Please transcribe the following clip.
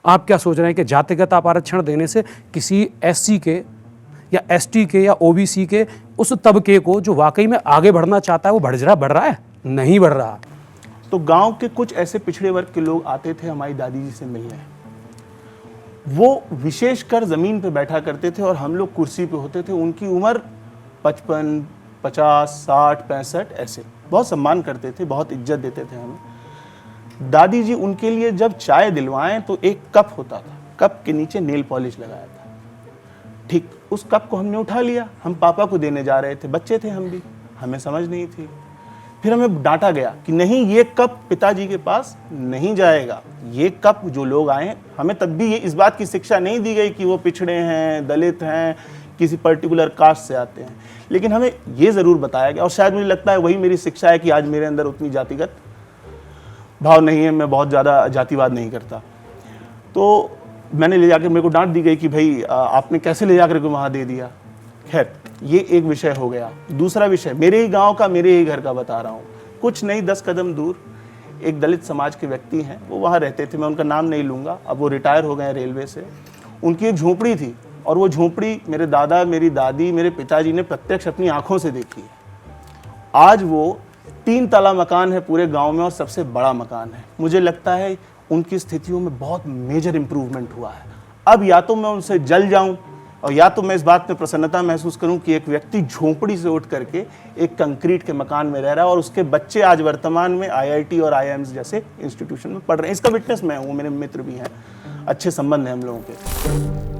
आप क्या सोच रहे हैं कि जातिगत आप आरक्षण देने से किसी एससी के या एसटी के या ओबीसी के उस तबके को जो वाकई में आगे बढ़ना चाहता है वो बढ़ रहा है? नहीं बढ़ रहा। तो गांव के कुछ ऐसे पिछड़े वर्ग के लोग आते थे हमारी दादी जी से मिलने, वो विशेषकर ज़मीन पे बैठा करते थे और हम लोग कुर्सी पे होते थे। उनकी उम्र 55, 50, 60, 65 ऐसे, बहुत सम्मान करते थे, बहुत इज्जत देते थे हमें। दादी जी उनके लिए जब चाय दिलवाएं तो एक कप होता था, कप के नीचे नेल पॉलिश लगाया था। ठीक उस कप को हमने उठा लिया, हम पापा को देने जा रहे थे, बच्चे थे हम भी, हमें समझ नहीं थी। फिर हमें डांटा गया कि नहीं, ये कप पिताजी के पास नहीं जाएगा, ये कप जो लोग आए। हमें तब भी ये इस बात की शिक्षा नहीं दी गई कि वो पिछड़े हैं, दलित हैं, किसी पर्टिकुलर कास्ट से आते हैं, लेकिन हमें ये ज़रूर बताया गया। और शायद मुझे लगता है वही मेरी शिक्षा है कि आज मेरे अंदर उतनी जातिगत भाव नहीं है, मैं बहुत ज़्यादा जातिवाद नहीं करता। तो मैंने ले जाकर, मेरे को डांट दी गई कि भाई आपने कैसे ले जाकर के वहाँ दे दिया। खैर, ये एक विषय हो गया। दूसरा विषय मेरे ही गांव का, मेरे ही घर का बता रहा हूँ। कुछ नहीं 10 कदम दूर एक दलित समाज के व्यक्ति हैं, वो वहाँ रहते थे, मैं उनका नाम नहीं लूँगा, अब वो रिटायर हो गए हैं रेलवे से। उनकी एक झोंपड़ी थी और वो झोंपड़ी मेरे दादा, मेरी दादी, मेरे पिताजी ने प्रत्यक्ष अपनी आँखों से देखी है। आज वो 3 तला मकान है पूरे गाँव में और सबसे बड़ा मकान है। मुझे लगता है उनकी स्थितियों में बहुत मेजर इम्प्रूवमेंट हुआ है। अब या तो मैं उनसे जल जाऊं और या तो मैं इस बात में प्रसन्नता महसूस करूं कि एक व्यक्ति झोंपड़ी से उठ करके एक कंक्रीट के मकान में रह रहा है और उसके बच्चे आज वर्तमान में आईआईटी और आईआईएम्स जैसे इंस्टीट्यूशन में पढ़ रहे हैं। इसका विटनेस मैं हूं, मेरे मित्र भी हैं, अच्छे संबंध हैं हम लोगों के।